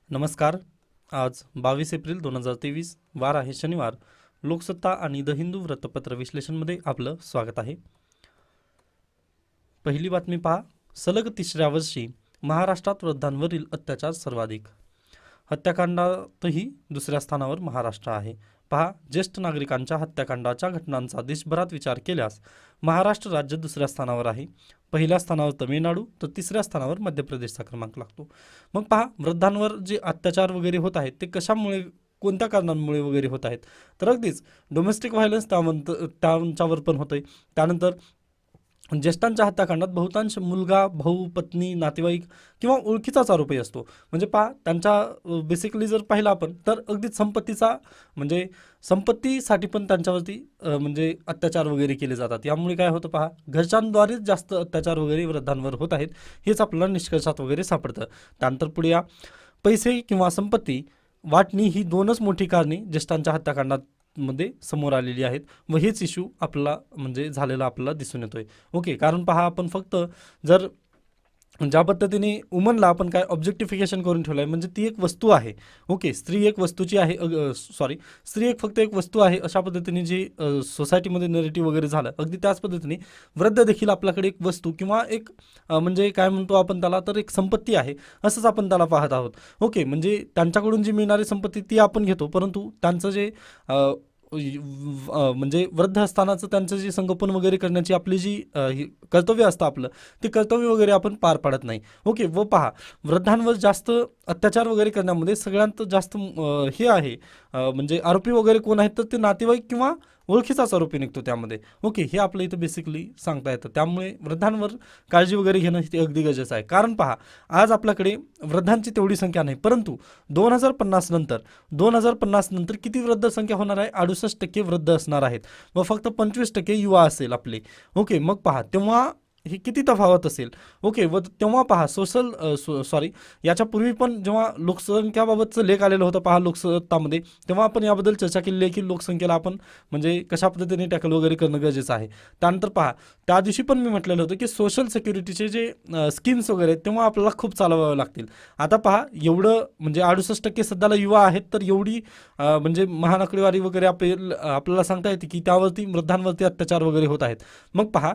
नमस्कार. आज 22 एप्रिल 2023 वार आहे शनिवार. लोकसत्ता आणि द हिंदू वृत्तपत्र विश्लेषणमध्ये आपलं स्वागत आहे. पहिली बातमी पहा. सलग तिसऱ्या वर्षी महाराष्ट्रात वृद्धांवरील अत्याचार सर्वाधिक. हत्याकांडातही दुसऱ्या स्थानावर महाराष्ट्र आहे. पहा, ज्येष्ठ नागरिकांच्या हत्याकांडाच्या घटनांचा देशभरात विचार केल्यास महाराष्ट्र राज्य दुसऱ्या स्थानावर आहे. पहिल्या स्थानावर तमिळनाडू तर तिसऱ्या स्थानावर मध्य प्रदेशचा क्रमांक लागतो. मग पहा, वृद्धांवर जे अत्याचार वगैरे होत आहेत ते कशामुळे, कोणत्या कारणांमुळे वगैरे होत आहेत, तर अगदीच डोमेस्टिक व्हायलन्स त्यांच्यावर पण होतंय. त्यानंतर ज्येष्ठांच्या हत्याकांडात बहुतांश मुलगा, भाऊ, पत्नी, नातेवाईक किंवा ओळखीचाच आरोपी असतो. म्हणजे पहा, त्यांच्या बेसिकली जर पाहिलं आपण तर अगदीच संपत्तीचा, म्हणजे संपत्तीसाठी पण त्यांच्यावरती म्हणजे अत्याचार वगैरे केले जातात. यामुळे काय होतं पहा, घरच्यांद्वारेच जास्त अत्याचार वगैरे वृद्धांवर होत आहेत, हेच आपल्याला निष्कर्षात वगैरे सापडतं. त्यानंतर पुढे या पैसे किंवा संपत्ती वाटणी ही दोनच मोठी कारणे ज्येष्ठांच्या हत्याकांडात मध्ये समोर आलेली आहेत व हेच इश्यू आपला म्हणजे झालेला आपल्याला दिसून येतोय. ओके, कारण पहा, आपण फक्त जर ज्या पद्धतीने वुमनला आपण काय ऑब्जेक्टिफिकेशन करून ठेवलं आहे, म्हणजे ती एक वस्तू आहे. ओके, स्त्री एक वस्तूची आहे, सॉरी, स्त्री एक फक्त एक वस्तू आहे, अशा पद्धतीने जी सोसायटीमध्ये नरेटिव्ह वगैरे झालं, अगदी त्याच पद्धतीने वृद्ध देखील आपल्याकडे एक वस्तू किंवा एक म्हणजे काय म्हणतो आपण त्याला, तर एक संपत्ती आहे असंच आपण त्याला पाहत आहोत. ओके, म्हणजे त्यांच्याकडून जी मिळणारी संपत्ती ती आपण घेतो, परंतु त्यांचं जे म्हणजे वृद्ध असतानाचं त्यांचं जे संगोपन वगैरे करण्याची आपली जी कर्तव्य असतं आपलं, ते कर्तव्य वगैरे आपण पार पाडत नाही. ओके, व पहा, वृद्धांवर जास्त अत्याचार वगैरे करण्यामध्ये सगळ्यात जास्त हे आहे, म्हणजे आरोपी वगैरे कोण आहेत, तर ते नातेवाईक किंवा ओळखीचाच आरोपी निघतो त्यामध्ये. ओके, हे आपलं इथं बेसिकली सांगता येतं. त्यामुळे वृद्धांवर काळजी वगैरे घेणं हे अगदी गरजेचं आहे. कारण पहा, आज आपल्याकडे वृद्धांची तेवढी संख्या नाही, परंतु 2050 नंतर किती वृद्ध संख्या होणार आहे? 68% वृद्ध असणार आहेत व फक्त 25% युवा असेल आपले. ओके, मग पहा, तेव्हा ही किती तफावत असेल. ओके, व तेव्हा पहा, सॉरी, याच्यापूर्वी पण जेव्हा लोकसंख्याबाबतचं लेख आलेलं होतं पहा लोकसत्तामध्ये, तेव्हा आपण याबद्दल चर्चा केलेली आहे की लोकसंख्येला आपण म्हणजे कशा पद्धतीने टॅकल वगैरे करणं गरजेचं आहे. त्यानंतर पहा, त्या दिवशी पण मी म्हटलेलं होतं की सोशल सिक्युरिटीचे जे स्कीम्स वगैरे आहेत तेव्हा आपल्याला खूप चालवावे लागतील. आता पहा, एवढं म्हणजे 68% सध्याला युवा आहेत, तर एवढी म्हणजे महान आकडेवारी वगैरे आपल्याला सांगता येते की त्यावरती वृद्धांवरती अत्याचार वगैरे होत आहेत. मग पहा,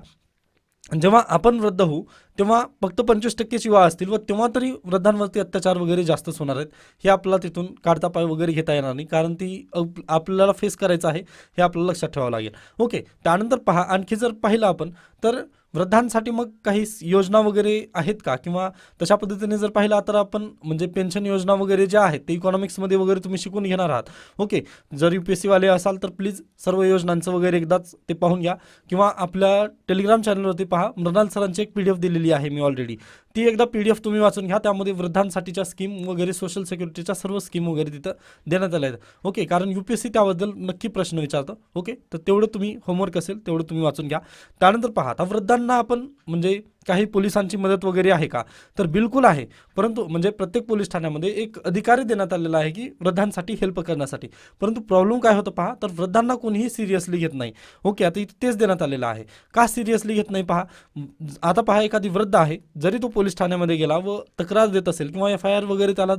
जेव्हा आपण वृद्ध होऊ तेव्हा फक्त 25% युवा असतील व तेव्हा तरी वृद्धांवरती अत्याचार वगैरे जास्तच होणार आहेत. हे आपल्याला तिथून काढता पाय वगैरे घेता येणार नाही, कारण ती आपल्याला फेस करायचं आहे, हे आपल्याला लक्षात ठेवावं लागेल. ओके, त्यानंतर पहा, आणखी जर पाहिलं आपण तर वृद्धांसाठी मग काही योजना वगैरे आहेत का, किंवा तशा पद्धतीने जर पाहिलं तर आपण म्हणजे पेन्शन योजना वगैरे ज्या आहेत ते इकॉनॉमिक्समध्ये वगैरे तुम्ही शिकून घेणार आहात. ओके, जर UPSC वाले असाल तर प्लीज सर्व योजनांचं वगैरे एकदाच ते पाहून घ्या, किंवा आपल्या टेलिग्राम चॅनलवरती पहा, मृणाल सरांची एक PDF दिलेली आहे मी ऑलरेडी, ती एकदा PDF तुम्ही वाचून घ्या. त्यामध्ये वृद्धांसाठीच्या स्कीम वगैरे, सोशल सिक्युरिटीच्या सर्व स्कीम वगैरे तिथं देण्यात आल्या आहेत. ओके, कारण UPSC त्याबद्दल नक्की प्रश्न विचारतं. ओके, तर तेवढं तुम्ही होमवर्क असेल तेवढं तुम्ही वाचून घ्या. त्यानंतर पहा, आता वृद्धांना आपण म्हणजे काही पोलिसांची मदत वगैरे आहे का, तर बिलकुल आहे. परंतु म्हणजे प्रत्येक पोलीस ठाण्यामध्ये एक अधिकारी देण्यात आलेला आहे की वृद्धांसाठी हेल्प करण्यासाठी. परंतु प्रॉब्लेम काय होतं पहा, तर वृद्धांना कोणीही सिरियसली घेत नाही. ओके, आता इथे तेच देण्यात आलेलं आहे. का सिरियसली घेत नाही पहा, आता पहा, एखादी वृद्ध आहे, जरी तो पोलीस ठाण्यामध्ये गेला व तक्रार देत असेल किंवा FIR वगैरे त्याला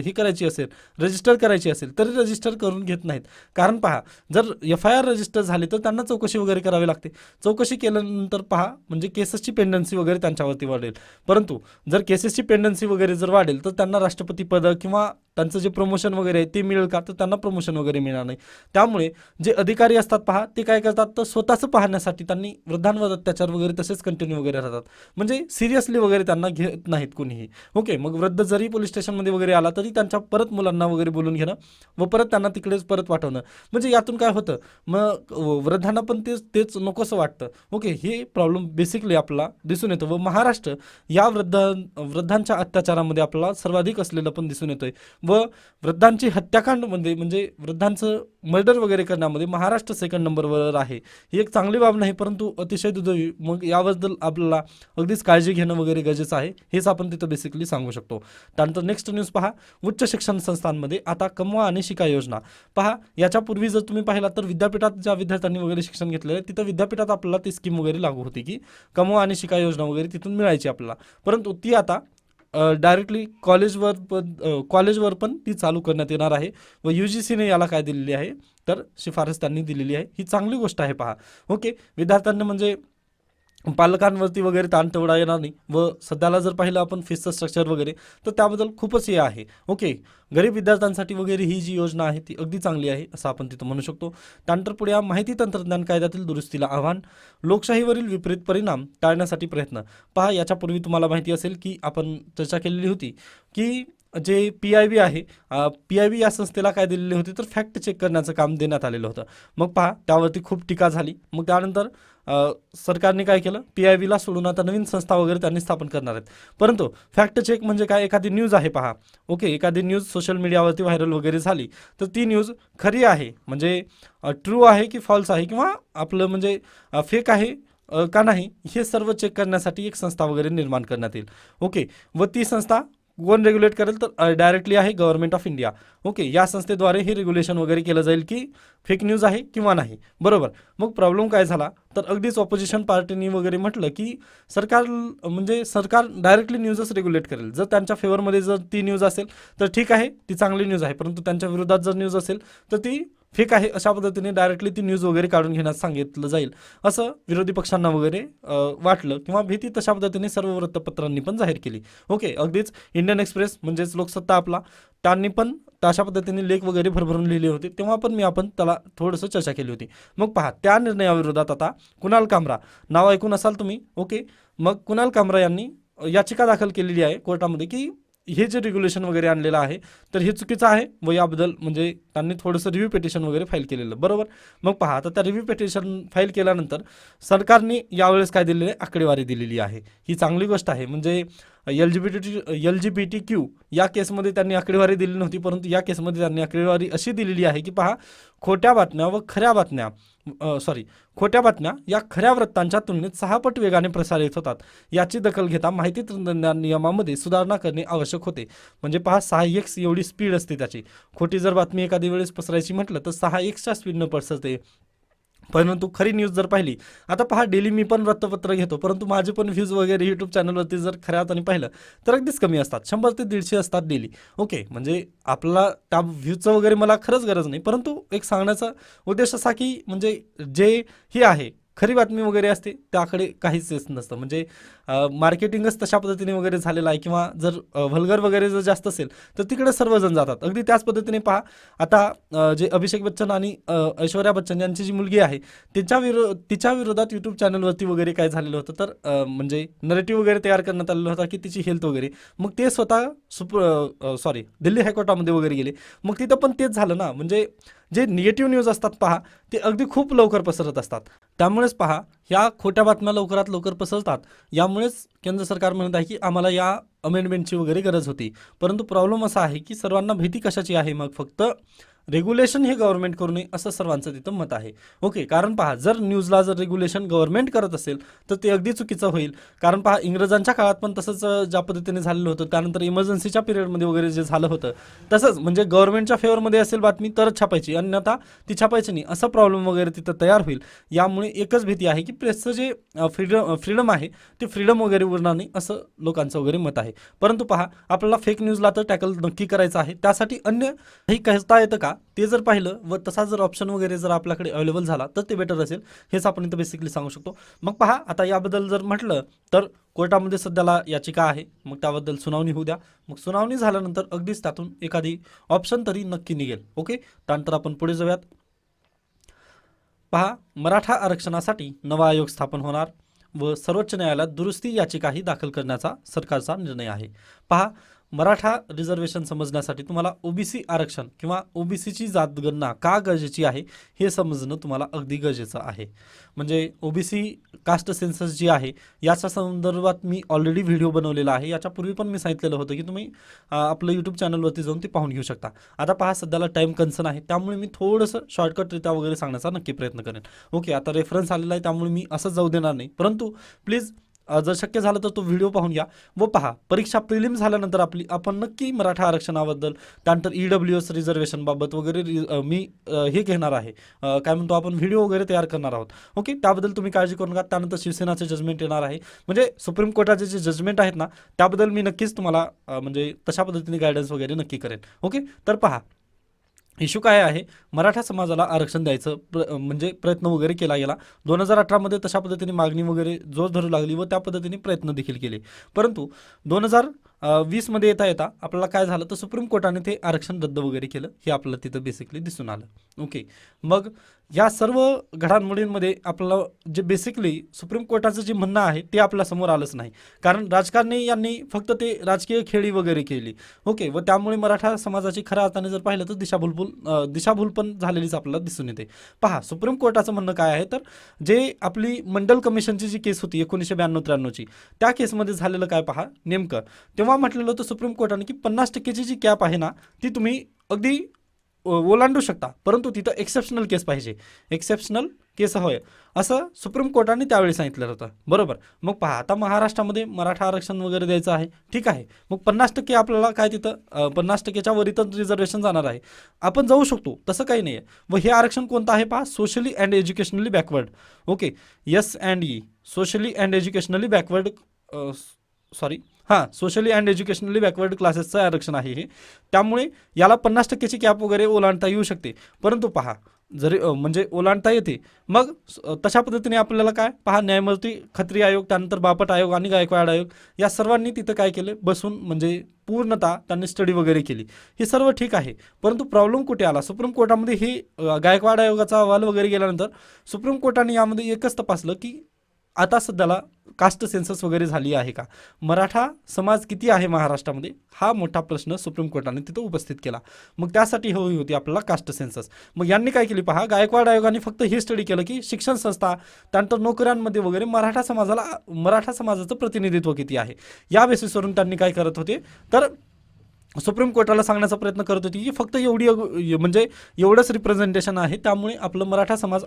ही करायची असेल, रजिस्टर करायची असेल, तरी रजिस्टर करून घेत नाहीत. कारण पहा, जर FIR रजिस्टर झाली तर त्यांना चौकशी वगैरे करावी लागते. चौकशी केल्यानंतर पहा, म्हणजे केसेसची पेंडन्सी वगैरे त्यांच्यावरती वाढेल. परंतु जर केसेसची पेंडन्सी वगैरे जर वाढेल तर त्यांना राष्ट्रपती पद किंवा त्यांचं जे प्रमोशन वगैरे आहे ते मिळेल का, तर त्यांना प्रमोशन वगैरे मिळणार नाही. त्यामुळे जे अधिकारी असतात पहा, ते काय करतात, तर स्वतःचं पाहण्यासाठी त्यांनी वृद्धांवर अत्याचार वगैरे तसेच कंटिन्यू वगैरे राहतात, म्हणजे सिरियसली वगैरे त्यांना घेत नाहीत कोणीही. ओके, मग वृद्ध जरी पोलीस स्टेशनमध्ये वगैरे आला तरी त्यांच्या परत मुलांना वगैरे बोलून घेणं व परत त्यांना तिकडेच परत पाठवणं, म्हणजे यातून काय होतं, मग वृद्धांना पण तेच नकोसं वाटतं. ओके, हे प्रॉब्लेम बेसिकली आपला दिसून येतो व महाराष्ट्र या वृद्धांच्या अत्याचारामध्ये आपल्याला सर्वाधिक असलेलं पण दिसून येतोय व वृद्धांची हत्याकांडमध्ये म्हणजे वृद्धांचं मर्डर वगैरे करण्यामध्ये महाराष्ट्र सेकंड नंबरवर आहे. ही एक चांगली बाब नाही, परंतु अतिशय दुर्दैवी. मग याबद्दल आपल्याला अगदीच काळजी घेणं वगैरे गरजेचं आहे, हेच आपण तिथं बेसिकली सांगू शकतो. त्यानंतर नेक्स्ट न्यूज पहा, उच्च शिक्षण संस्थांमध्ये आता कमवा आणि शिका योजना. पहा, याच्यापूर्वी जर तुम्ही पाहिला तर विद्यापीठात ज्या विद्यार्थ्यांनी वगैरे शिक्षण घेतलेलं आहे तिथं विद्यापीठात आपल्याला ती स्कीम वगैरे लागू होती की कमवा आणि शिका योजना वगैरे तिथून मिळायची आपल्याला. परंतु ती आता डायरेक्टली कॉलेजवर पण ती चालू करण्यात येणार आहे व UGCने याला काय दिलेली आहे तर शिफारस त्यांनी दिलेली आहे. ही चांगली गोष्ट आहे पहा. ओके, विद्यार्थ्यांना म्हणजे पालकांवरती वगैरे ताण तेवढा येणार नाही व सध्याला जर पाहिलं आपण फीसचं स्ट्रक्चर वगैरे तर त्याबद्दल खूपच हे आहे. ओके, गरीब विद्यार्थ्यांसाठी वगैरे ही जी योजना आहे ती अगदी चांगली आहे असं आपण तिथं म्हणू शकतो. त्यानंतर पुढे या माहिती तंत्रज्ञान कायद्यातील दुरुस्तीला आव्हान, लोकशाहीवरील विपरीत परिणाम टाळण्यासाठी प्रयत्न. पहा, याच्यापूर्वी तुम्हाला माहिती असेल की आपण चर्चा केलेली होती की जे PIB आहे, PIB या संस्थेला काय दिलेली होती तर फॅक्ट चेक करण्याचं काम देण्यात आलेलं होतं. मग पहा, त्यावरती खूप टीका झाली. मग त्यानंतर सरकारने काय केलं, PIBला सोडून आता नवीन संस्था वगैरे त्यांनी स्थापन करणार आहेत. परंतु फॅक्ट चेक म्हणजे काय, एखादी न्यूज आहे पहा. ओके, एखादी न्यूज सोशल मीडियावरती व्हायरल वगैरे झाली तर ती न्यूज खरी आहे म्हणजे ट्रू आहे की फॉल्स आहे किंवा आपलं म्हणजे फेक आहे का नाही, हे सर्व चेक करण्यासाठी एक संस्था वगैरे निर्माण करण्यात येईल. ओके, व ती संस्था कोण रेग्युलेट करेल तर डायरेक्टली आहे गव्हर्नमेंट ऑफ इंडिया. ओके, या संस्थेद्वारे हे रेग्युलेशन वगैरे केलं जाईल की फेक न्यूज आहे किंवा नाही. बरोबर. मग प्रॉब्लेम काय झाला तर अगदीच ऑपोजिशन पार्टीनी वगैरे म्हटलं की सरकार डायरेक्टली न्यूजच रेग्युलेट करेल. जर त्यांच्या फेवरमध्ये जर ती न्यूज असेल तर ठीक आहे, ती चांगली न्यूज आहे. परंतु त्यांच्या विरोधात जर न्यूज असेल तर ती फेक आहे, अशा पद्धतीने डायरेक्टली ती न्यूज वगैरे काढून घेण्यास सांगितलं जाईल असं विरोधी पक्षांना वगैरे वाटलं किंवा भीती तशा पद्धतीने सर्व वृत्तपत्रांनी पण जाहीर केली. ओके, अगदीच इंडियन एक्सप्रेस म्हणजेच लोकसत्ता आपला, त्यांनी पण अशा पद्धतीने लेख वगैरे भरभरून लिहिले होते. तेव्हा पण आपण त्याला थोडंसं चर्चा केली होती. मग पहा, त्या निर्णयाविरोधात आता कुणाल कामरा नाव ऐकून असाल तुम्ही. ओके, मग कुणाल कामरा यांनी याचिका दाखल केलेली आहे कोर्टामध्ये की हे जे रेग्युलेशन वगैरे आणलेलं आहे तर हे चुकीचं आहे व याबद्दल म्हणजे त्यांनी थोडंसं रिव्ह्यू पिटिशन वगैरे फाईल केलेलं. बरोबर. मग पहा, आता त्या रिव्ह्यू पिटिशन फाईल केल्यानंतर सरकारने यावेळेस काय दिलेली आहे, आकडेवारी दिलेली आहे. ही चांगली गोष्ट आहे. म्हणजे LGBTQ या केसमध्ये त्यांनी आकडेवारी दिली नव्हती, परंतु या केसमध्ये त्यांनी आकडेवारी अशी दिलेली आहे की पहा, खोट्या बातम्या व खोट्या बातम्या या खऱ्या वृत्तांच्या तुलनेत 6 पट वेगाने प्रसारित होतात. याची दखल घेता माहिती तंत्रज्ञान नियमामध्ये सुधारणा करणे आवश्यक होते. म्हणजे पहा, 6x एवढी स्पीड असते त्याची. खोटी जर बातमी एखादी वेळेस पसरायची म्हटलं तर 6x स्पीडनं पसरते. परंतु खरी न्यूज जर पाहिली, आता पहा, डेली मी पण वृत्तपत्र घेतो, परंतु माझे पण व्ह्यूज वगैरे यूट्यूब चॅनलवरती जर खऱ्यात आणि पाहिलं तर अगदीच कमी असतात. 100 ते 150 असतात डेली. ओके, म्हणजे आपला त्या व्ह्यूजचं वगैरे मला खरंच गरज नाही, परंतु एक सांगण्याचा उद्देश असा की म्हणजे जे हे आहे खरी बातमी वगैरे असते त्याकडे काहीच नसतं. म्हणजे मार्केटिंगच तशा पद्धतीने वगैरे झालेलं आहे किंवा जर व्हल्गर वगैरे जर जास्त असेल तर तिकडे सर्वजण जातात. अगदी त्याच पद्धतीने पहा, आता जे अभिषेक बच्चन आणि ऐश्वर्या बच्चन यांची जी मुलगी आहे तिच्या विरोधात यूट्यूब चॅनलवरती वगैरे काय झालेलं होतं तर म्हणजे नरेटिव्ह वगैरे तयार करण्यात आलेला होता की तिची हेल्थ वगैरे. मग ते स्वतः दिल्ली हायकोर्टामध्ये वगैरे गेले. मग तिथं पण तेच झालं ना. म्हणजे जे निगेटिव्ह न्यूज असतात पहा, ते अगदी खूप लवकर पसरत असतात. त्यामुळेच पहा, ह्या खोट्या बातम्या लवकरात लवकर पसरतात. यामुळेच केंद्र सरकार म्हणत आहे की आम्हाला या अमेंडमेंटची वगैरे गरज होती. परंतु प्रॉब्लेम असा आहे की सर्वांना भीती कशाची आहे, मग फक्त रेग्युलेशन हे गव्हर्नमेंट करू नये असं सर्वांचं तिथं मत आहे. ओके, कारण पहा, जर न्यूजला जर रेग्युलेशन गव्हर्नमेंट करत असेल तर ते अगदी चुकीचं होईल. कारण पहा, इंग्रजांच्या काळात पण तसंच ज्या पद्धतीने झालेलं होतं, त्यानंतर इमर्जन्सीच्या पिरियडमध्ये वगैरे जे झालं होतं तसंच म्हणजे गव्हर्नमेंटच्या फेवरमध्ये असेल बातमी तरच छापायची, अन्यथा ती छापायची नाही, असा प्रॉब्लेम वगैरे तिथं तयार होईल. यामुळे एकच भीती आहे की प्रेसचं जे फ्रीडम आहे ते फ्रीडम वगैरे उरणार नाही असं लोकांचं वगैरे मत आहे. परंतु पहा, आपल्याला फेक न्यूजला तर टॅकल नक्की करायचं आहे. त्यासाठी अन्य काही करता येतं का ते जर पाहिलं व तसा जर ऑप्शन वगैरे जर आपल्याकडे अवेलेबल झाला तर ते बेटर असेल, हेच आपण इथं बेसिकली सांगू शकतो. मग पहा, आता याबद्दल जर म्हटलं तर कोर्टामध्ये सध्याला याचिका आहे, मग त्याबद्दल सुनावणी होऊ द्या. मग सुनावणी झाल्यानंतर अगदीच त्यातून एखादी ऑप्शन तरी नक्की निघेल. ओके, त्यानंतर आपण पुढे जाऊयात. पहा, मराठा आरक्षणासाठी नवा आयोग स्थापन होणार व सर्वोच्च न्यायालयात दुरुस्ती याचिकाही दाखल करण्याचा सरकारचा निर्णय आहे. पहा, मराठा रिझर्वेशन समजण्यासाठी तुम्हाला OBC आरक्षण किंवा OBCची जातगणना का गरजेची आहे हे समजणं तुम्हाला अगदी गरजेचं आहे. म्हणजे OBC कास्ट सेन्सस जी आहे याच्या संदर्भात मी ऑलरेडी व्हिडिओ बनवलेला आहे. याच्यापूर्वी पण मी सांगितलेलं होतं की तुम्ही आपलं यूट्यूब चॅनलवरती जाऊन ते पाहून घेऊ शकता. आता पहा, सध्याला टाईम कन्सर्न आहे, त्यामुळे मी थोडंसं शॉर्टकटरित्या वगैरे सांगण्याचा नक्की प्रयत्न करेन. ओके, आता रेफरन्स आलेला आहे त्यामुळे मी असं जाऊ देणार नाही, परंतु प्लीज जर शक्य झालं तर तो व्हिडिओ पाहून घ्या व पहा. परीक्षा प्रिलिम झाल्यानंतर आपण नक्की मराठा आरक्षणाबद्दल, त्यानंतर EWS रिझर्वेशन बाबत वगैरे मी हे घेणार आहे, काय म्हणतो आपण, व्हिडिओ वगैरे तयार करणार आहोत. ओके, त्याबद्दल तुम्ही काळजी करू नका. त्यानंतर शिवसेनाचे जजमेंट येणार आहे, म्हणजे सुप्रीम कोर्टाचे जे जजमेंट आहेत ना त्याबद्दल मी नक्कीच तुम्हाला म्हणजे तशा पद्धतीने गायडन्स वगैरे नक्की करेन. ओके, तर पहा इश्यू काय आहे, मराठा समाजाला आरक्षण द्यायचं म्हणजे प्रयत्न वगैरे केला गेला. 2018मध्ये तशा पद्धतीने मागणी वगैरे जोर धरू लागली व त्या पद्धतीने प्रयत्न देखील केले. परंतु 2020मध्ये येता येता आपल्याला काय झालं, तर सुप्रीम कोर्टाने ते आरक्षण रद्द वगैरे केलं. हे आपल्याला तिथं बेसिकली दिसून आलं. ओके, मग या सर्व घडामोडींमध्ये आपल्याला जे बेसिकली सुप्रीम कोर्टाचं जे म्हणणं आहे ते आपल्या समोर आलंच नाही, कारण राजकारणी यांनी फक्त ते राजकीय खेळी वगैरे केली. ओके, व त्यामुळे मराठा समाजाची खऱ्या अर्थाने जर पाहिलं तर दिशाभूल पण झालेलीच आपल्याला दिसून येते. पहा, सुप्रीम कोर्टाचं म्हणणं काय आहे, तर जे आपली मंडल कमिशनची जी केस होती 1992-93ची, त्या केसमध्ये झालेलं काय पहा नेमकं, तेव्हा म्हटलेलं होतं सुप्रीम कोर्टाने की 50%ची जी कॅप आहे ना ती तुम्ही अगदी ओलांडू शकता, परंतु तिथं एक्सेप्शनल केस पाहिजे, एक्सेप्शनल केस होय असं सुप्रीम कोर्टाने त्यावेळी सांगितलं होतं. बरोबर, मग पहा आता महाराष्ट्रामध्ये मराठा आरक्षण वगैरे द्यायचं आहे, ठीक आहे, मग 50% आपल्याला काय तिथं 50%च्या वर इथं रिझर्वेशन जाणार आहे, आपण जाऊ शकतो, तसं काही नाही आहे. व हे आरक्षण कोणतं आहे पहा, socially and educationally backward. Okay, SE socially and educationally backward, sorry हां, सोशली अँड एज्युकेशनली बॅकवर्ड क्लासेसचं आरक्षण आहे हे. त्यामुळे याला 50%ची कॅप वगैरे ओलांडता येऊ शकते. परंतु पहा, जरी म्हणजे ओलांडता येते, मग तशा पद्धतीने आपल्याला काय पहा, न्यायमूर्ती खत्री आयोग, त्यानंतर बापट आयोग आणि गायकवाड आयोग या सर्वांनी तिथं काय केलं, बसून म्हणजे पूर्णतः त्यांनी स्टडी वगैरे केली. हे सर्व ठीक आहे, परंतु प्रॉब्लेम कुठे आला, सुप्रीम कोर्टामध्ये ही गायकवाड आयोगाचा अहवाल वगैरे गेल्यानंतर सुप्रीम कोर्टाने यामध्ये एकच तपासलं की आता सध्याला कास्ट सेन्सस वगैरे झाली आहे का, मराठा समाज किती आहे महाराष्ट्रामध्ये, हा मोठा प्रश्न सुप्रीम कोर्टाने तिथं उपस्थित केला. मग त्यासाठी हवी होती आपल्याला कास्ट सेन्सस. मग यांनी काय केली पहा, गायकवाड आयोगाने फक्त हे स्टडी केलं की शिक्षण संस्था, त्यानंतर नोकऱ्यांमध्ये वगैरे मराठा समाजाचं प्रतिनिधित्व किती आहे. या बेसिसवरून त्यांनी काय करत होते, तर सुप्रीम कोर्टाला सांगण्याचा प्रयत्न करत होती की फक्त म्हणजे एवढंच रिप्रेझेंटेशन आहे, त्यामुळे आपलं मराठा समाज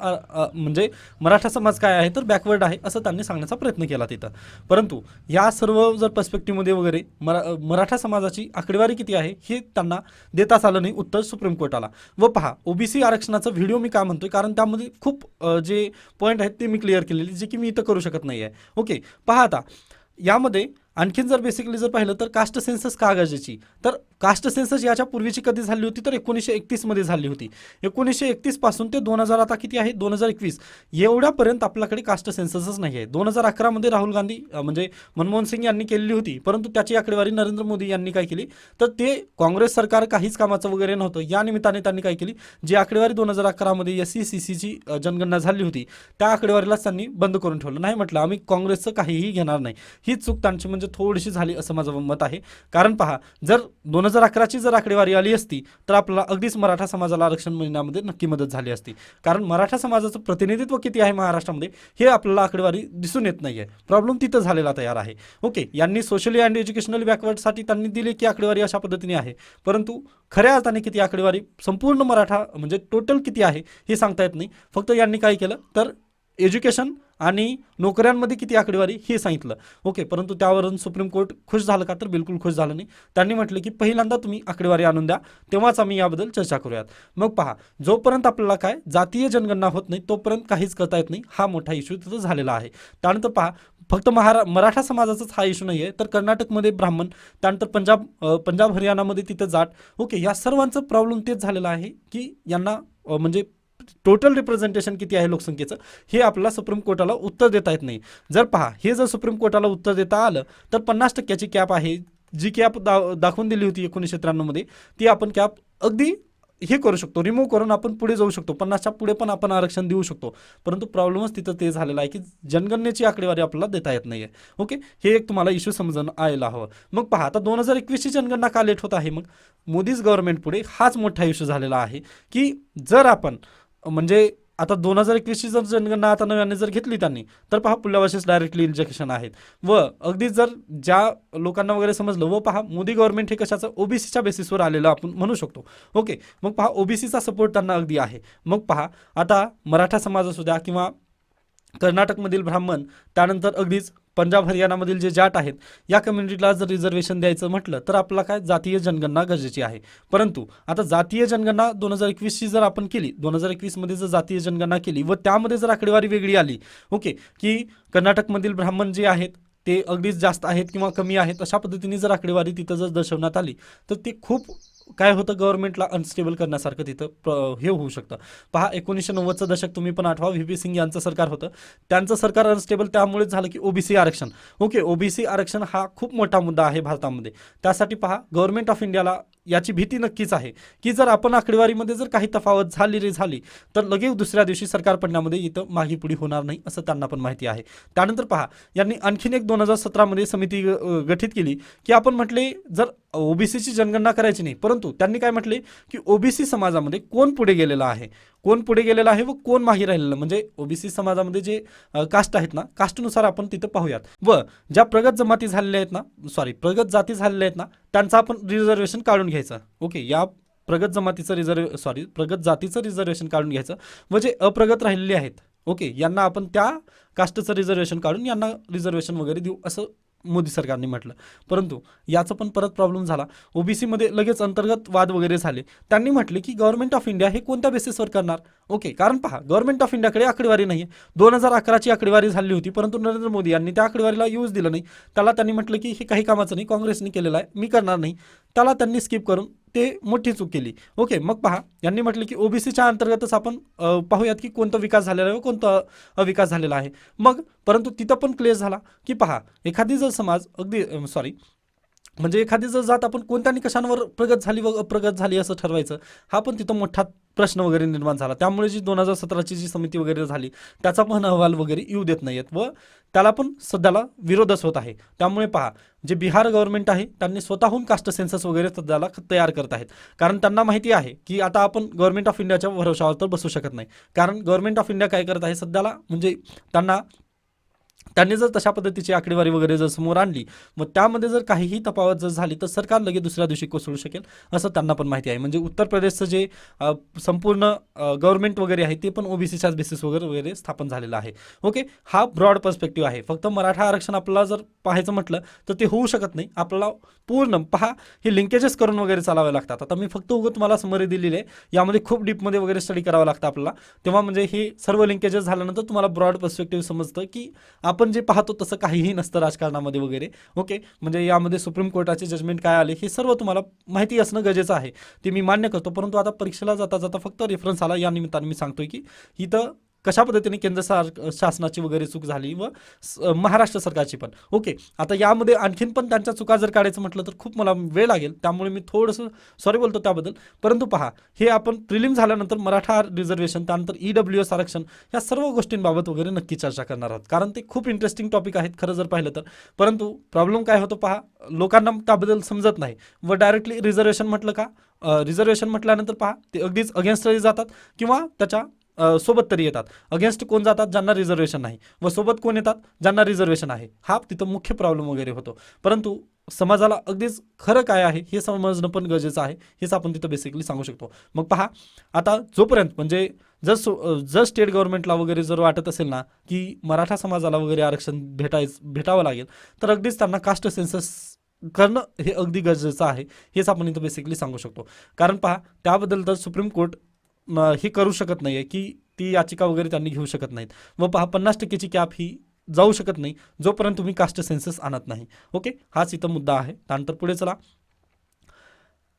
म्हणजे मराठा समाज काय आहे तर बॅकवर्ड आहे असं त्यांनी सांगण्याचा प्रयत्न केला तिथं. परंतु या सर्व जर पर्स्पेक्टिव्हमध्ये वगैरे मराठा समाजाची आकडेवारी किती आहे हे त्यांना देताच आलं नाही उत्तर सुप्रीम कोर्टाला. व पहा, OBC आरक्षणाचा व्हिडिओ मी काय म्हणतोय, कारण त्यामध्ये खूप जे पॉईंट आहेत ते मी क्लिअर केलेले, जे की मी इथं करू शकत नाही आहे. ओके, पहा आता यामध्ये आणखीन जर बेसिकली जर पाहिलं तर कास्ट सेन्सस का गरजेची, तर कास्ट सेन्सस याच्या पूर्वीची कधी झाली होती तर 1931मध्ये झाली होती. 1931 पासून ते 2000 आता किती आहे 2021 एवढ्यापर्यंत आपल्याकडे कास्ट सेन्ससच नाही आहे. 2011मध्ये राहुल गांधी म्हणजे मनमोहन सिंग यांनी केलेली होती, परंतु त्याची आकडेवारी नरेंद्र मोदी यांनी काय केली, तर ते काँग्रेस सरकार काहीच कामाचं वगैरे नव्हतं. या निमित्ताने त्यांनी काय केली, जी आकडेवारी 2011मध्ये SECCची जनगणना झाली होती त्या आकडेवारीलाच त्यांनी बंद करून ठेवलं. नाही म्हटलं आम्ही काँग्रेसचं काहीही घेणार नाही. ही चूक त्यांची म्हणजे थोडीशी झाली असं माझं मत आहे. कारण पहा, जर 2011ची जर आकडेवारी आली असती तर आपल्याला अगदीच मराठा समाजाला आरक्षण मिळण्यामध्ये नक्की मदत झाली असती. कारण मराठा समाजाचं प्रतिनिधित्व किती आहे महाराष्ट्रामध्ये हे आपल्याला आकडेवारी दिसून येत नाही आहे. प्रॉब्लेम तिथं झालेला तयार आहे. ओके, यांनी सोशली अँड एज्युकेशनल बॅकवर्डसाठी त्यांनी दिली की आकडेवारी अशा पद्धतीने आहे, परंतु खऱ्या अर्थाने किती आकडेवारी संपूर्ण मराठा म्हणजे टोटल किती आहे हे सांगता येत नाही. फक्त यांनी काय केलं तर एज्युकेशन आणि नोकऱ्यांमध्ये किती आकडेवारी हे सांगितलं. ओके, परंतु त्यावरून सुप्रीम कोर्ट खुश झालं का, तर बिलकुल खुश झालं नाही. त्यांनी म्हटलं की पहिल्यांदा तुम्ही आकडेवारी आणून द्या, तेव्हाच आम्ही याबद्दल चर्चा करूयात. मग पहा, जोपर्यंत आपल्याला काय जातीय जनगणना होत नाही तोपर्यंत काहीच करता येत नाही. हा मोठा इश्यू तिथं झालेला आहे. त्यानंतर पहा, फक्त मराठा समाजाचाच हा इश्यू नाही आहे, तर कर्नाटकमध्ये ब्राह्मण, त्यानंतर पंजाब हरियाणामध्ये तिथं जाट. ओके, या सर्वांचं प्रॉब्लेम तेच झालेला आहे की यांना म्हणजे टोटल रिप्रेझेंटेशन किती आहे लोकसंख्येचं हे आपल्याला सुप्रीम कोर्टाला उत्तर देता येत नाही. जर पहा, हे जर सुप्रीम कोर्टाला उत्तर देता आलं तर 50%ची कॅप आहे, जी कॅप दाखवून दिली होती 1993मध्ये, ती आपण कॅप अगदी हे करू शकतो, रिमूव्ह करून आपण पुढे जाऊ शकतो, 50च्या पुढे पण आपण आरक्षण देऊ शकतो. परंतु प्रॉब्लेमच तिथं ते झालेला आहे की जनगणनेची आकडेवारी आपल्याला देता येत नाही आहे. ओके, हे एक तुम्हाला इश्यू समजून यायला हवं. मग पहा, आता 2021ची जनगणना का लेट होत आहे, मग मोदीच गव्हर्नमेंट पुढे हाच मोठा इश्यू झालेला आहे की जर आपण म्हणजे आता 2021ची जर जनगणना आता नव्याने जर घेतली त्यांनी, तर पहा पुढल्या वर्षीच डायरेक्टली इंजेक्शन आहेत. व अगदी जर ज्या लोकांना वगैरे समजलं, व पहा मोदी गव्हर्नमेंट हे कशाचं OBCच्या बेसिसवर आलेलं आपण म्हणू शकतो. ओके, मग पहा OBCचा सपोर्ट त्यांना अगदी आहे. मग पहा, आता मराठा समाज असू द्या किंवा कर्नाटकमधील ब्राह्मण, त्यानंतर अगदीच पंजाब हरियाणामधील जे जाट आहेत या कम्युनिटीला जर रिझर्वेशन द्यायचं म्हटलं तर आपल्याला काय जातीय जनगणना गरजेची आहे. परंतु आता जातीय जनगणना 2021ची जर आपण केली, 2021मध्ये जर जातीय जनगणना केली व त्यामध्ये जर आकडेवारी वेगळी आली, ओके, की कर्नाटकमधील ब्राह्मण जे आहेत ते अगदीच जास्त आहेत किंवा कमी आहेत, अशा पद्धतीने जर आकडेवारी तिथं जर दर्शवण्यात आली तर ते खूप काय होतं, गव्हर्नमेंटला अनस्टेबल करण्यासारखं तिथं हे होऊ शकतं. पहा 1990चं दशक तुम्ही पण आठवा, व्ही.पी. सिंग यांचं सरकार होतं, त्यांचं सरकार अनस्टेबल त्यामुळेच झालं की ओबीसी आरक्षण. ओके, ओबीसी आरक्षण हा खूप मोठा मुद्दा आहे भारतामध्ये. त्यासाठी पहा गव्हर्नमेंट ऑफ इंडियाला याची भीती नक्कीच आहे की जर आपण आकडेवारीमध्ये जर काही तफावत झाली तर लगेच दुसऱ्या दिवशी सरकार पडण्यामध्ये इथं मागीपुढी होणार नाही असं त्यांना पण माहिती आहे. त्यानंतर पहा यांनी आणखीन एक 2017मध्ये समिती गठीत केली की आपण म्हटले जर ओबीसीची जनगणना करायची नाही, परंतु त्यांनी काय म्हटले की ओबीसी समाजामध्ये कोण पुढे गेलेला आहे, कोण पुढे गेलेला आहे व कोण मागे राहिलेलं, म्हणजे ओबीसी समाजामध्ये जे कास्ट आहेत ना, कास्टनुसार आपण तिथं पाहूयात व ज्या प्रगत जमाती झालेल्या आहेत ना, प्रगत जाती झालेल्या आहेत ना, त्यांचं आपण रिझर्वेशन काढून घ्यायचं. ओके, या प्रगत जमातीचं प्रगत जातीचं रिझर्वेशन काढून घ्यायचं व जे अप्रगत राहिलेले आहेत, ओके, यांना आपण त्या कास्टचं रिझर्वेशन काढून यांना रिझर्वेशन वगैरे देऊ असं मोदी सरकारने म्हटलं. परंतु याचा पण परत प्रॉब्लेम झाला, ओबीसीमध्ये लगेच अंतर्गत वाद वगैरे झाले. त्यांनी म्हटले की गव्हर्नमेंट ऑफ इंडिया हे कोणत्या बेसिसवर करणार. ओके, कारण पहा गव्हर्नमेंट ऑफ इंडियाकडे आकडेवारी नाही आहे. 2011ची आकडेवारी झाली होती, परंतु नरेंद्र मोदी यांनी त्या आकडेवारीला यूज दिलं नाही. त्याला त्यांनी म्हटलं की हे काही कामाचं नाही, काँग्रेसने केलेलं आहे, मी करणार नाही. त्याला त्यांनी स्किप करून ते मोठी चूक केली. ओके, मग पहा यांनी म्हटलं की ओबीसीच्या अंतर्गतच आपण पाहूयात की कोणता विकास झालेला आहे व कोणता अविकास झालेला आहे. मग परंतु तिथं पण क्लेश झाला की पहा एखादी जर समाज म्हणजे एखादी जर जात आपण कोणत्या निकषांवर प्रगत झाली व अप्रगत झाली असं ठरवायचं, हा पण तिथं मोठा प्रश्न वगैरे निर्माण झाला. त्यामुळे जी 2017ची जी समिती वगैरे झाली त्याचा पण अहवाल वगैरे येऊ देत नाहीयेत व त्याला पण सध्याला विरोधच होत आहे. त्यामुळे पहा जे बिहार गव्हर्नमेंट आहे त्यांनी स्वतःहून कास्ट सेन्सस वगैरे सध्याला तयार करत आहेत, कारण त्यांना माहिती आहे की आता आपण गव्हर्नमेंट ऑफ इंडियाच्या भरोशावर तर बसू शकत नाही. कारण गव्हर्नमेंट ऑफ इंडिया काय करत आहे सध्याला, म्हणजे त्यांनी जर तशा पद्धतीची आकडेवारी वगैरे जर समोर आणली मग त्यामध्ये जर काहीही तफावत जर झाली तर सरकार लगेच दुसऱ्या दिवशी कोसळू शकेल असं त्यांना पण माहिती आहे. म्हणजे उत्तर प्रदेशचं जे संपूर्ण गव्हर्नमेंट वगैरे आहे ते पण ओबीसीच्याच बेसिस वगैरे स्थापन झालेलं आहे. ओके, हा ब्रॉड पर्स्पेक्टिव्ह आहे. फक्त मराठा आरक्षण आपल्याला जर पाहायचं म्हटलं तर ते होऊ शकत नाही. आपल्याला पूर्ण पहा हे लिंकेजेस करून वगैरे चालावे लागतात. आता मी फक्त तुम्हाला समरी दिलेली आहे, यामध्ये खूप डीपमध्ये वगैरे स्टडी करावं लागतं आपल्याला, तेव्हा म्हणजे हे सर्व लिंकेजेस झाल्यानंतर तुम्हाला ब्रॉड पर्स्पेक्टिव्ह समजतं की आपण जे पाहतो तसं काहीही नसतं राजकारणामध्ये वगैरे. ओके, म्हणजे यामध्ये सुप्रीम कोर्टाचे जजमेंट काय आले हे सर्व तुम्हाला माहिती असणं गरजेचं आहे, ते मी मान्य करतो. परंतु आता परीक्षेला जाता फक्त रेफरन्स आला या निमित्ताने मी सांगतोय की इथं कशा पद्धतीने केंद्र शासनाची वगैरे चूक झाली व महाराष्ट्र सरकारची पण. ओके, आता यामध्ये आणखीन पण त्यांच्या चुका जर काढायचं म्हटलं तर खूप मला वेळ लागेल, त्यामुळे मी थोडंसं सॉरी बोलतो त्याबद्दल. परंतु पहा हे आपण प्रिलिम झाल्यानंतर मराठा रिझर्वेशन त्यानंतर EWS आरक्षण या सर्व गोष्टींबाबत वगैरे नक्की चर्चा करणार आहोत, कारण ते खूप इंटरेस्टिंग टॉपिक आहेत खरं जर पाहिलं तर. परंतु प्रॉब्लेम काय होतो पहा, लोकांना त्याबद्दल समजत नाही व डायरेक्टली रिझर्वेशन म्हटलं का, रिझर्वेशन म्हटल्यानंतर पहा ते अगदीच अगेन्स्ट जातात किंवा त्याच्या सोबत तरी येतात. अगेन्स्ट कोण जातात, ज्यांना रिझर्वेशन नाही, व सोबत कोण येतात, ज्यांना रिझर्वेशन आहे. हा तिथं मुख्य प्रॉब्लेम वगैरे होतो. परंतु समाजाला अगदीच खरं काय आहे हे समजणं पण गरजेचं आहे, हेच आपण तिथं बेसिकली सांगू शकतो. मग पहा आता जोपर्यंत म्हणजे जर स्टेट गव्हर्नमेंटला वगैरे जर वाटत असेल ना की मराठा समाजाला वगैरे आरक्षण भेटावं लागेल तर अगदीच त्यांना कास्ट सेन्सस करणं हे अगदी गरजेचं आहे, हेच आपण इथं बेसिकली सांगू शकतो. कारण पहा त्याबद्दल तर सुप्रीम कोर्ट ही करू शकत नाही आहे की ती याचिका वगैरे त्यांनी घेऊ शकत नाहीत व पहा 50%ची कॅप ही जाऊ शकत नाही जोपर्यंत तुम्ही कास्ट सेन्सस आणत नाही. ओके, हाच इथं मुद्दा आहे. त्यानंतर पुढे चला,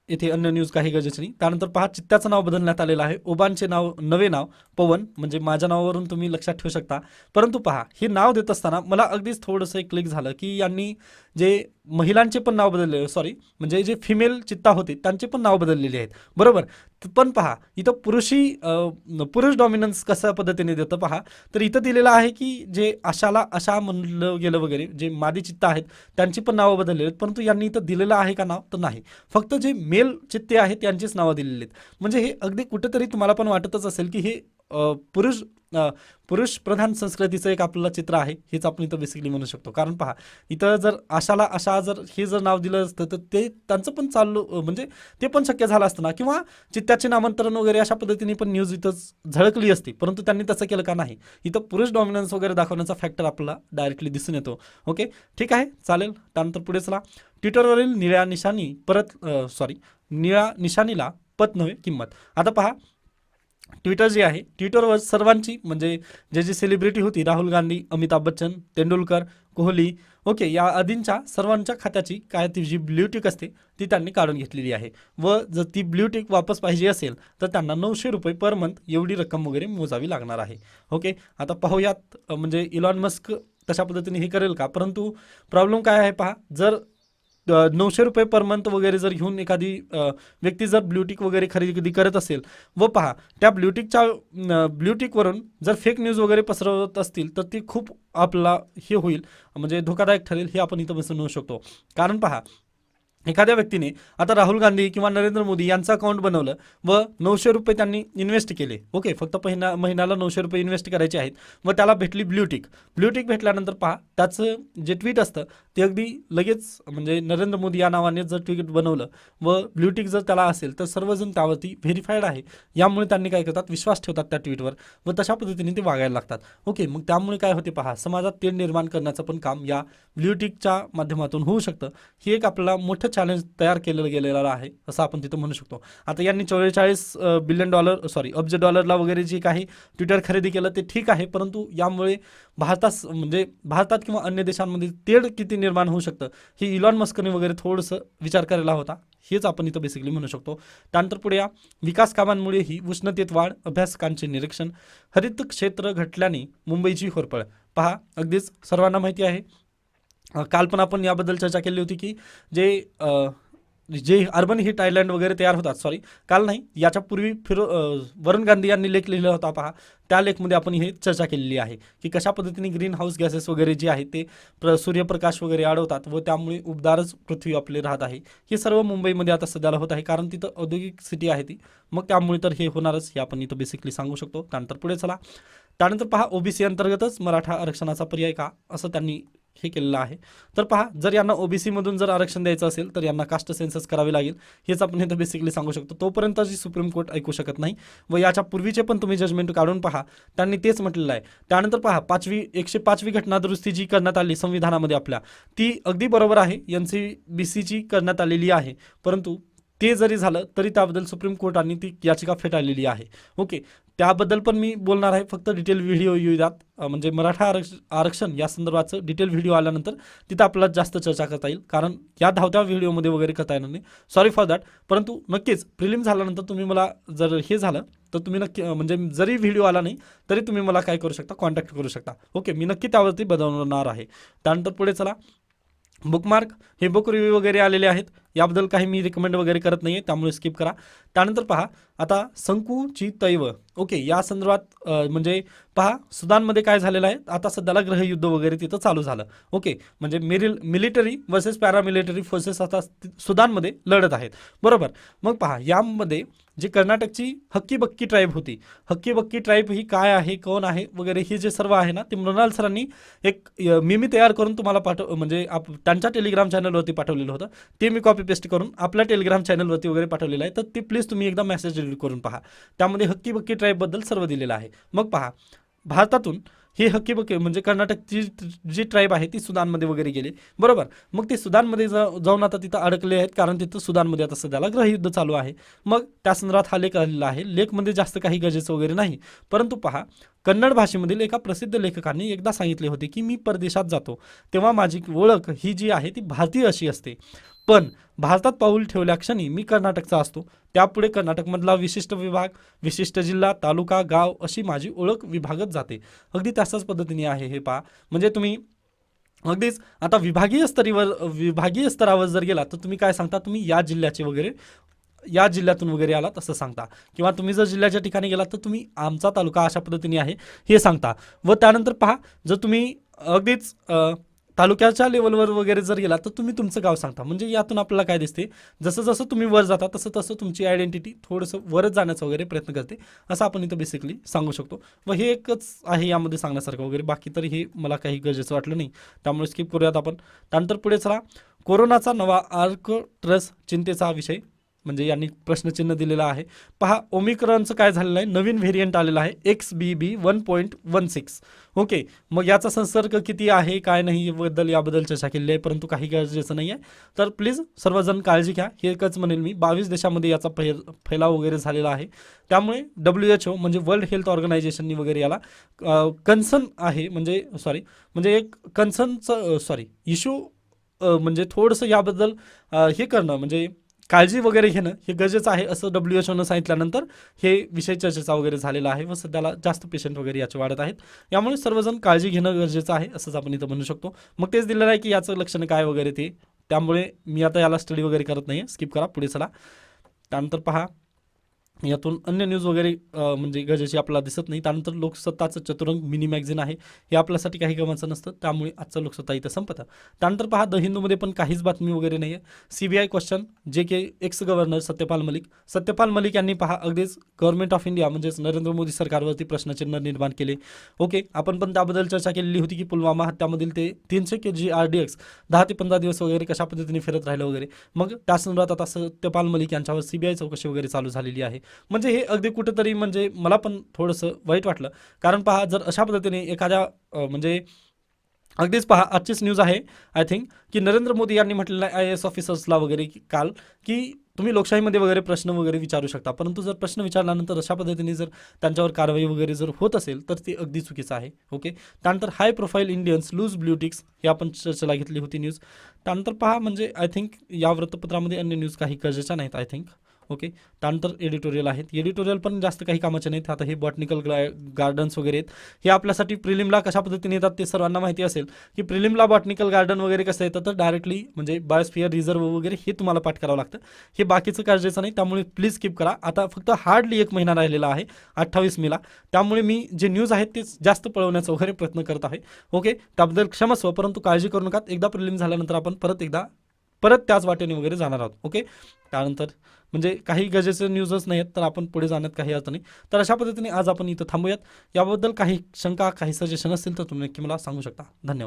इथे अन्य न्यूज काही गरजेची नाही. त्यानंतर पहा चित्त्याचं नाव बदलण्यात आलेलं आहे. ओबानचे नवे नाव पवन, म्हणजे माझ्या नावावरून तुम्ही लक्षात ठेवू शकता. परंतु पहा हे नाव देत असताना मला अगदीच थोडंसं क्लिक झालं की यांनी जे महिलांचे पण नाव बदलले, म्हणजे जे फिमेल चित्ता होते त्यांचे पण नाव बदललेले आहेत, बरोबर. पण पहा इथं पुरुष डॉमिनन्स कशा पद्धतीने देतं पहा, तर इथं दिलेलं आहे की जे आशा म्हणलं गेलं वगैरे, जे मादी चित्ता आहेत त्यांची पण नावं बदललेली आहेत. परंतु यांनी इथं दिलेलं आहे का नाव, तर नाही, फक्त जे मेल चित्ते आहेत त्यांचीच नावं दिलेली आहेत. म्हणजे हे अगदी कुठेतरी तुम्हाला पण वाटतच असेल की हे पुरुष प्रधान संस्कृतीचं एक आपल्याला चित्र आहे, हेच आपण इथं बेसिकली म्हणू शकतो. कारण पहा, इथं जर अशा जर हे जर नाव दिलं असतं तर ते त्यांचं पण म्हणजे ते पण शक्य झालं असतं ना, किंवा चित्त्याचे नामांतरण वगैरे अशा पद्धतीने पण न्यूज इथं झळकली असती, परंतु त्यांनी तसं केलं का नाही. इथं पुरुष डॉमिनन्स वगैरे दाखवण्याचा फॅक्टर आपल्याला डायरेक्टली दिसून येतो. ओके, ठीक आहे, चालेल. त्यानंतर पुढे चला. ट्विटरवरील निळ्या निशाणीला पत नव्हे किंमत. आता पहा, ट्विटर जे आहे, ट्विटरवर सर्वांची म्हणजे जे सेलिब्रिटी होती, राहुल गांधी, अमिताभ बच्चन, तेंडुलकर, कोहली, ओके, या आदींच्या सर्वांच्या खात्याची काय ती जी ब्ल्यू टिक असते ती त्यांनी काढून घेतलेली आहे. व जर ती ब्ल्यू टिक वापस पाहिजे असेल तर त्यांना 900 रुपये पर मंथ एवढी रक्कम वगैरे मोजावी लागणार आहे. ओके, आता पाहूयात म्हणजे इलॉन मस्क तशा पद्धतीने हे करेल का. परंतु प्रॉब्लेम काय आहे पहा, जर 900 रुपये पर मंथ वगैरे जर घेऊन एखादी व्यक्ती जर ब्ल्यूटिक वगैरे खरेदी करत असेल व पहा त्या ब्ल्यूटिकवरून जर फेक न्यूज वगैरे पसरवत असतील तर ती खूप आपला हे होईल, म्हणजे धोकादायक ठरेल, हे आपण इथं म्हणू शकतो. कारण पहा, एखाद्या व्यक्तीने आता राहुल गांधी किंवा नरेंद्र मोदी यांचं अकाउंट बनवलं व 900 रुपये त्यांनी इन्व्हेस्ट केले. ओके, फक्त महिन्याला 900 रुपये इन्व्हेस्ट करायचे आहेत व त्याला भेटली ब्ल्यूटिक भेटल्यानंतर पहा त्याचं जे ट्विट असतं ते अगदी लगेच म्हणजे नरेंद्र मोदी या नावाने जर ट्विट बनवलं व ब्ल्यूटिक जर त्याला असेल तर सर्वजण त्यावरती व्हेरीफाईड आहे, यामुळे त्यांनी काय करतात, विश्वास ठेवतात त्या ट्विटवर व तशा पद्धतीने ते वागायला लागतात. ओके, मग त्यामुळे काय होते पहा, समाजात तेढ निर्माण करण्याचं पण काम या ब्ल्यूटिकच्या माध्यमातून होऊ शकतं. ही एक आपल्याला मोठं चॅलेंज तयार केलेलं गेलेलं आहे असं आपण तिथं म्हणू शकतो. आता यांनी 44 बिलियन डॉलर अब्ज डॉलरला वगैरे जे काही ट्विटर खरेदी केलं ते ठीक आहे, परंतु यामुळे भारतात किंवा अन्य देशांमध्ये तेढ किती निर्माण होऊ शकतं हे इलॉन मस्कने वगैरे थोडंसं विचार करायला होता, हेच आपण इथं बेसिकली म्हणू शकतो. त्यानंतर पुढे या विकास कामांमुळे ही उष्णतेत वाढ, अभ्यासकांचे निरीक्षण, हरित क्षेत्र घटल्याने मुंबईची होरपळ. पहा, अगदीच सर्वांना माहिती आहे, काल पण आपण याबद्दल चर्चा केली होती की जे अर्बन हिट आयलँड वगैरे तयार होतात, काल नाही, याच्यापूर्वी वरुण गांधी यांनी लेख लिहिला होता पहा, त्या लेखमध्ये आपण हे चर्चा केलेली आहे की कशा पद्धतीने ग्रीन हाऊस गॅसेस वगैरे जे आहे ते सूर्यप्रकाश वगैरे अडवतात व त्यामुळे उबदारच पृथ्वी आपले राहत आहे. हे सर्व मुंबईमध्ये आता सध्याला होत आहे, कारण तिथं औद्योगिक सिटी आहे ती, मग त्यामुळे तर हे होणारच, हे आपण इथं बेसिकली सांगू शकतो. त्यानंतर पुढे चला. त्यानंतर पहा, ओबीसी अंतर्गतच मराठा आरक्षणाचा पर्याय का, असं त्यांनी हे केलेलं आहे. तर पहा, जर यांना ओबीसीमधून जर आरक्षण द्यायचं असेल तर यांना कास्ट सेन्सस करावे लागेल, हेच आपण इथं बेसिकली सांगू शकतो. तोपर्यंत जी सुप्रीम कोर्ट ऐकू शकत नाही व याच्या पूर्वीचे पण तुम्ही जजमेंट काढून पहा, त्यांनी तेच म्हटलेलं आहे. त्यानंतर पहा, 105वी घटना दुरुस्ती जी करण्यात आली संविधानामध्ये आपल्या, ती अगदी बरोबर आहे, NCBCची करण्यात आलेली आहे, परंतु ते जरी झालं तरी त्याबद्दल सुप्रीम कोर्टाने ती याचिका फेटाळलेली आहे. ओके, त्याबद्दल पण मी बोलणार आहे, फक्त डिटेल व्हिडिओ येऊयात, म्हणजे मराठा आरक्षण या संदर्भाचं डिटेल व्हिडिओ आल्यानंतर तिथं आपल्याला जास्त चर्चा करता येईल, कारण या धावत्या व्हिडिओमध्ये वगैरे करता येणार नाही, सॉरी फॉर दॅट. परंतु नक्कीच प्रिलिम झाल्यानंतर तुम्ही मला जर हे झालं तर तुम्ही नक्की म्हणजे जरी व्हिडिओ आला नाही तरी तुम्ही मला काय करू शकता, कॉन्टॅक्ट करू शकता. ओके, मी नक्की त्यावरती बनवणार आहे. त्यानंतर पुढे चला. बुकमार्क हे बुक रिव्ह्यू वगैरे आलेले आहेत, याबद्दल काही मी रिकमेंड वगैरे करत नाही आहे, त्यामुळे स्किप करा. त्यानंतर पहा, आता संकुची तैव, ओके, या संदर्भात म्हणजे पहा, सुदानमध्ये काय झालेलं आहे, आता सध्याला गृहयुद्ध वगैरे तिथं चालू झालं. ओके, म्हणजे मिलिटरी वर्सेस पॅरामिलिटरी फोर्सेस आता सुदानमध्ये लढत आहेत, बरोबर. मग पहा, यामध्ये जी कर्नाटकची हक्की-बक्की ट्राईब होती, हक्की-बक्की ट्राईब ही काय आहे, कोण आहे वगैरे हे जे सर्व आहे ना, ते मृणाल सरांनी एक मिमी तयार करून तुम्हाला म्हणजे त्यांच्या टेलिग्राम चॅनलवरती पाठवलेलं होतं, ते मी कॉपी पेस्ट करून आपल्या टेलिग्राम चॅनलवरती वगैरे पाठवलेलं आहे, तर ते प्लीज तुम्ही एकदा मेसेज रीड करून पहा, त्यामध्ये हक्की-बक्की ट्राईबबद्दल सर्व दिलेलं आहे. मग पहा, भारतातून हे हक्की-बक्की म्हणजे कर्नाटकची जी ट्राईब आहे ती सुदानमध्ये वगैरे गेली, बरोबर. मग ते सुदानमध्ये जाऊन आता तिथं अडकले आहेत, कारण तिथं सुदानमध्ये आता सध्याला गृहयुद्ध चालू आहे. मग त्या संदर्भात हा लेख आलेला आहे, लेखमध्ये जास्त काही गरजेचं वगैरे नाही, परंतु पहा, कन्नड भाषेमधील एका प्रसिद्ध लेखकाने एकदा सांगितले होते की मी परदेशात जातो तेव्हा माझी ओळख ही जी आहे ती भारतीय अशी असते, पण भारतात पाऊल ठेवल्या क्षणी मी कर्नाटकचा असतो, त्यापुढे कर्नाटकमधला विशिष्ट विभाग, विशिष्ट जिल्हा, तालुका, गाव अशी माझी ओळख विभागत जाते. अगदी त्याच्याच पद्धतीने आहे हे पहा, म्हणजे तुम्ही अगदीच आता विभागीय स्तरावर जर गेला तर तुम्ही काय सांगता, तुम्ही या जिल्ह्याचे वगैरे या जिल्ह्यातून वगैरे आलात असं सांगता, किंवा तुम्ही जर जिल्ह्याच्या ठिकाणी गेलात तर तुम्ही आमचा तालुका अशा पद्धतीने आहे हे सांगता. व त्यानंतर पहा, जर तुम्ही अगदीच तालुक्याच्या लेवलवर वगैरे जर गेला तर तुम्ही तुमचं गाव सांगता. म्हणजे यातून आपल्याला काय दिसते, जसं जसं तुम्ही वर जाता तसं तसं तुमची आयडेंटिटी थोडंसं वरच जाण्याचा वगैरे प्रयत्न करते, असं आपण इथं बेसिकली सांगू शकतो. व हे एकच आहे यामध्ये सांगण्यासारखं वगैरे, बाकी तर हे मला काही गरजेचं वाटलं नाही, त्यामुळे स्किप करूयात आपण. त्यानंतर पुढे चला, कोरोनाचा नवा आर्क ट्रस चिंतेचा विषय, म्हणजे यांनी प्रश्नचिन्ह दिलेलं आहे. पहा, ओमिक्रॉनचं काय झालेलं आहे, नवीन व्हेरियंट आलेला आहे XBB.1.16. ओके, मग याचा संसर्ग किती आहे काय नाही याबद्दल चर्चा केलेली आहे, परंतु काही गरजेचं नाही आहे. तर प्लीज सर्वजण काळजी घ्या, हे एकच म्हणेल मी. 22 देशामध्ये याचा फैलाव वगैरे झालेला आहे. त्यामुळे WHO म्हणजे वर्ल्ड हेल्थ ऑर्गनायझेशननी वगैरे याला कन्सर्न आहे, म्हणजे एक कन्सर्नचं इश्यू, म्हणजे थोडंसं याबद्दल हे करणं, म्हणजे काळजी वगैरे घेणं हे गरजेचं आहे, असं WHO सांगितल्यानंतर हे विषय चर्चेचा वगैरे झालेला आहे व सध्याला जास्त पेशंट वगैरे याचे वाढत आहेत. यामुळे सर्वजण काळजी घेणं गरजेचं आहे, असंच आपण इथं म्हणू शकतो. मग तेच दिलेलं आहे की याचं लक्षण काय वगैरे ते, त्यामुळे मी आता याला स्टडी वगैरे करत नाही आहे, स्किप करा, पुढे चला. त्यानंतर पहा, यातून अन्य न्यूज वगैरे म्हणजे गरजेची आपल्याला दिसत नाही. त्यानंतर लोकसत्ताचं चतुरंग मिनी मॅगझिन आहे, हे आपल्यासाठी काही कामाचं नसतं, त्यामुळे आजचं लोकसत्ता इथं संपतं. त्यानंतर पहा, द हिंदूमध्ये पण काहीच बातमी वगैरे नाही आहे. CBI क्वेश्चन, जे के एक्स गव्हर्नर सत्यपाल मलिक यांनी पहा अगदीच गव्हर्नमेंट ऑफ इंडिया म्हणजेच नरेंद्र मोदी सरकारवरती प्रश्नचिन्ह निर्माण केले. ओके, आपण पण त्याबद्दल चर्चा केलेली होती की पुलवामा हत्यामधील ते 300 kg RDX 10 ते 15 दिवस वगैरे कशा पद्धतीने फिरत राहिलं वगैरे. मग त्या संदर्भात आता सत्यपाल मलिक यांच्यावर CBI चौकशी वगैरे चालू झालेली आहे. म्हणजे हे अगदी कुठेतरी म्हणजे मला पण थोडंसं वाईट वाटलं, कारण पहा, जर अशा पद्धतीने एखाद्या म्हणजे अगदीच पहा, आजचीच न्यूज आहे आय थिंक, की नरेंद्र मोदी यांनी म्हटलेलं आहे IAS ऑफिसर्सला वगैरे काल, की तुम्ही लोकशाहीमध्ये वगैरे प्रश्न वगैरे विचारू शकता, परंतु जर प्रश्न विचारल्यानंतर अशा पद्धतीने जर त्यांच्यावर कारवाई वगैरे जर होत असेल तर ते अगदी चुकीचं आहे. ओके, त्यानंतर हाय प्रोफाईल इंडियन्स लूज ब्ल्यूटिक्स, हे आपण चर्चेला घेतली होती न्यूज. त्यानंतर पहा, म्हणजे आय थिंक या वृत्तपत्रामध्ये अन्य न्यूज काही गरजेच्या नाहीत आय थिंक. ओके, त्यानंतर एडिटोरियल आहेत, एडिटोरियल पण जास्त काही कामाचे नाहीत. आता हे बॉटनिकल गार्डन्स वगैरे आहेत, हे आपल्यासाठी प्रिलिमला कशा पद्धतीने येतात ते सर्वांना माहिती असेल, की प्रिलिमला बॉटनिकल गार्डन वगैरे कसं येतं, तर डायरेक्टली म्हणजे बायोस्फिअर रिझर्व वगैरे हे तुम्हाला पाठ करावं लागतं. हे बाकीचं गरजेचं नाही, त्यामुळे प्लीज स्किप करा. आता फक्त हार्डली 1 महिना राहिलेला आहे 28 मेला, त्यामुळे मी जे न्यूज आहेत ते जास्त पळवण्याचा वगैरे प्रयत्न करत आहे. ओके, त्याबद्दल क्षमस्व, परंतु काळजी करू नका, एकदा प्रिलिम झाल्यानंतर आपण परत त्याच वाटेने वगैरे जाणार आहोत. ओके, त्यानंतर म्हणजे काही गरजेचे न्यूजच नाही आहेत, तर आपण पुढे जाण्यात काही अर्थ नाही. तर अशा पद्धतीने आज आपण इथं थांबूयात. याबद्दल काही शंका, काही सजेशन असतील तर तुम्ही नक्की मला सांगू शकता. धन्यवाद.